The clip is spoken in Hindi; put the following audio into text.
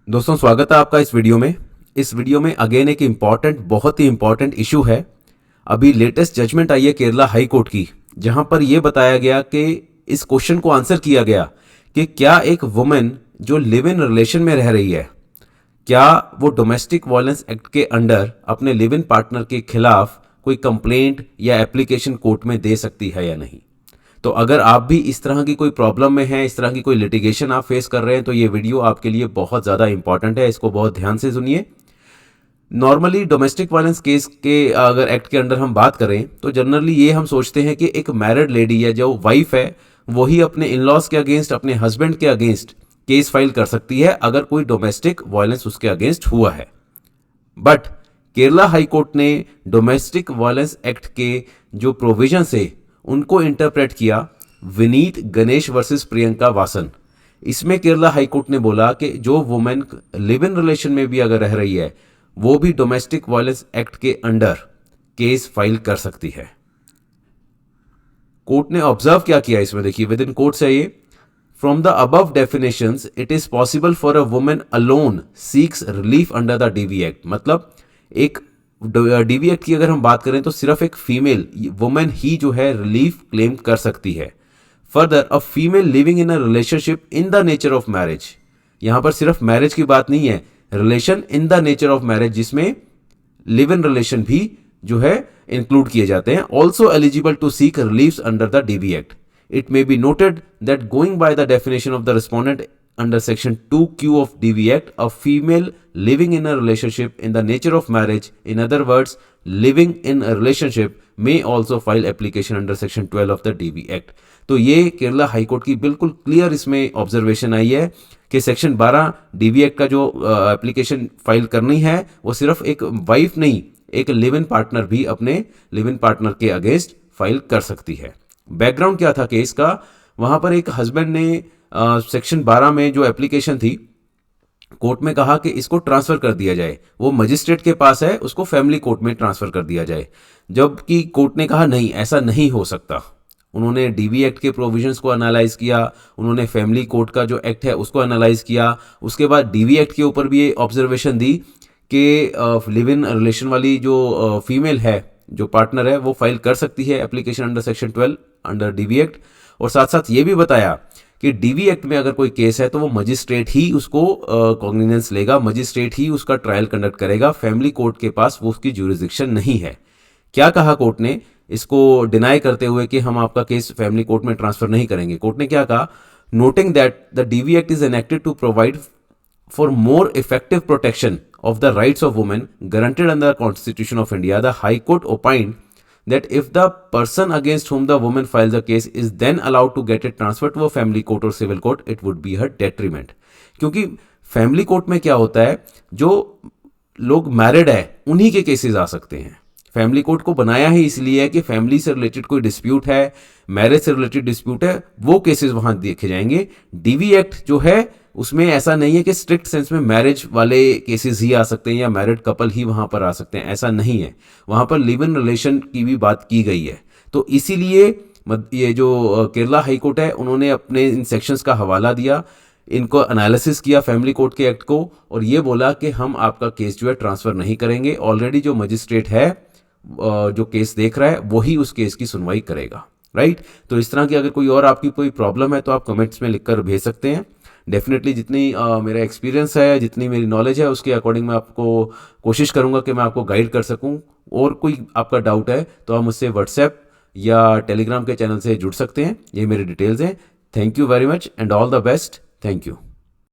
दोस्तों स्वागत है आपका इस वीडियो में। इस वीडियो में अगेन एक बहुत ही इंपॉर्टेंट इशू है। अभी लेटेस्ट जजमेंट आई है केरला हाई कोर्ट की, जहां पर यह बताया गया कि इस क्वेश्चन को आंसर किया गया कि क्या एक वुमेन जो लिव इन रिलेशन में रह रही है, क्या वो डोमेस्टिक वायलेंस एक्ट के अंडर अपने लिव इन पार्टनर के खिलाफ कोई कंप्लेंट या एप्लीकेशन कोर्ट में दे सकती है या नहीं। तो अगर आप भी इस तरह की कोई प्रॉब्लम में हैं, इस तरह की कोई लिटिगेशन आप फेस कर रहे हैं, तो ये वीडियो आपके लिए बहुत ज़्यादा इंपॉर्टेंट है। इसको बहुत ध्यान से सुनिए। नॉर्मली डोमेस्टिक वायलेंस केस के अगर एक्ट के अंडर हम बात करें तो जनरली ये हम सोचते हैं कि एक मैरिड लेडी या जो वाइफ है वही अपने इन लॉज के अगेंस्ट, अपने हस्बैंड के अगेंस्ट केस फाइल कर सकती है अगर कोई डोमेस्टिक वायलेंस उसके अगेंस्ट हुआ है। बट केरला हाई कोर्ट ने डोमेस्टिक वायलेंस एक्ट के जो प्रोविजन है उनको इंटरप्रेट किया विनीत गणेश वर्सेस प्रियंका वासन। इसमें केरला हाई कोर्ट ने बोला कि जो वुमेन लिव इन रिलेशन में भी अगर रह रही है वो भी डोमेस्टिक वायलेंस एक्ट के अंडर केस फाइल कर सकती है। कोर्ट ने ऑब्जर्व क्या किया इसमें, देखिए विद इन कोर्ट से ये from the above definitions it is possible for a women alone seeks relief under the DV act. मतलब एक डीवी एक्ट की अगर हम बात करें तो सिर्फ एक फीमेल वुमेन ही जो है रिलीफ क्लेम कर सकती है। Further a female living in a relationship in the nature of marriage, यहां पर सिर्फ मैरिज की बात नहीं है, relation in the nature of marriage जिसमें लिव इन रिलेशन भी जो है इंक्लूड किए जाते हैं, also eligible to seek relief under the DV act. It may be noted that going by the definition of the respondent under section 2q of DV Act, a female living in a relationship in the nature of marriage, in other words living in a relationship, may also file application under section 12 of the DV Act। तो ये केरला हाई कोर्ट की बिल्कुल क्लियर इसमें ऑब्जर्वेशन आई है कि सेक्शन 12 डीवी एक्ट का जो एप्लीकेशन फाइल करनी है वो सिर्फ एक वाइफ नहीं, एक लिव इन पार्टनर भी अपने लिव इन पार्टनर के अगेंस्ट फाइल कर सकती है। बैकग्राउंड क्या था केस का, वहां पर एक हस्बैंड ने सेक्शन 12 में जो एप्लीकेशन थी कोर्ट में कहा कि इसको ट्रांसफर कर दिया जाए, वो मजिस्ट्रेट के पास है, उसको फैमिली कोर्ट में ट्रांसफर कर दिया जाए। जबकि कोर्ट ने कहा नहीं, ऐसा नहीं हो सकता। उन्होंने डीवी एक्ट के प्रोविजंस को एनालाइज किया, उन्होंने फैमिली कोर्ट का जो एक्ट है उसको एनालाइज किया, उसके बाद डीवी एक्ट के ऊपर भी ये ऑब्जर्वेशन दी कि लिव इन रिलेशन वाली जो फीमेल है, जो पार्टनर है, वो फाइल कर सकती है application under section 12 under DV act. और साथ साथ ये भी बताया कि डीवी एक्ट में अगर कोई केस है तो वो मजिस्ट्रेट ही उसको कॉग्निजेंस लेगा, मजिस्ट्रेट ही उसका ट्रायल कंडक्ट करेगा, फैमिली कोर्ट के पास वो उसकी ज्यूरिसडिक्शन नहीं है। क्या कहा कोर्ट ने इसको डिनाई करते हुए कि हम आपका केस फैमिली कोर्ट में ट्रांसफर नहीं करेंगे? कोर्ट ने क्या कहा, noting that the DV act is enacted to provide for more effective protection of the rights of women guaranteed under the Constitution of India, the High Court opined that if the person against whom the woman files a case is then allowed to get it transferred to a family court or civil court, it would be her detriment। क्योंकि फैमिली कोर्ट में क्या होता है, जो लोग मैरिड है उन्हीं के केसेस आ सकते हैं। फैमिली कोर्ट को बनाया ही इसलिए है कि फैमिली से रिलेटेड कोई डिस्प्यूट है, मैरिज से रिलेटेड डिस्प्यूट है, वो केसेस वहां देखे जाएंगे। डीवी एक्ट जो है उसमें ऐसा नहीं है कि स्ट्रिक्ट सेंस में मैरिज वाले केसेस ही आ सकते हैं या मैरिड कपल ही वहां पर आ सकते हैं, ऐसा नहीं है। वहां पर लिव इन रिलेशन की भी बात की गई है। तो इसीलिए ये जो केरला हाई कोर्ट है उन्होंने अपने इन सेक्शंस का हवाला दिया, इनको एनालिसिस किया फैमिली कोर्ट के एक्ट को, और ये बोला कि हम आपका केस जो है ट्रांसफर नहीं करेंगे। ऑलरेडी जो मजिस्ट्रेट है जो केस देख रहा है वही उस केस की सुनवाई करेगा, राइट। तो इस तरह की अगर कोई और आपकी कोई प्रॉब्लम है तो आप कमेंट्स में लिखकर भेज सकते हैं। डेफिनेटली जितनी मेरा एक्सपीरियंस है, जितनी मेरी नॉलेज है, उसके अकॉर्डिंग मैं आपको कोशिश करूंगा कि मैं आपको गाइड कर सकूं। और कोई आपका डाउट है तो आप मुझसे व्हाट्सएप या टेलीग्राम के चैनल से जुड़ सकते हैं। ये मेरी डिटेल्स हैं। Thank you very much and all the best. Thank you.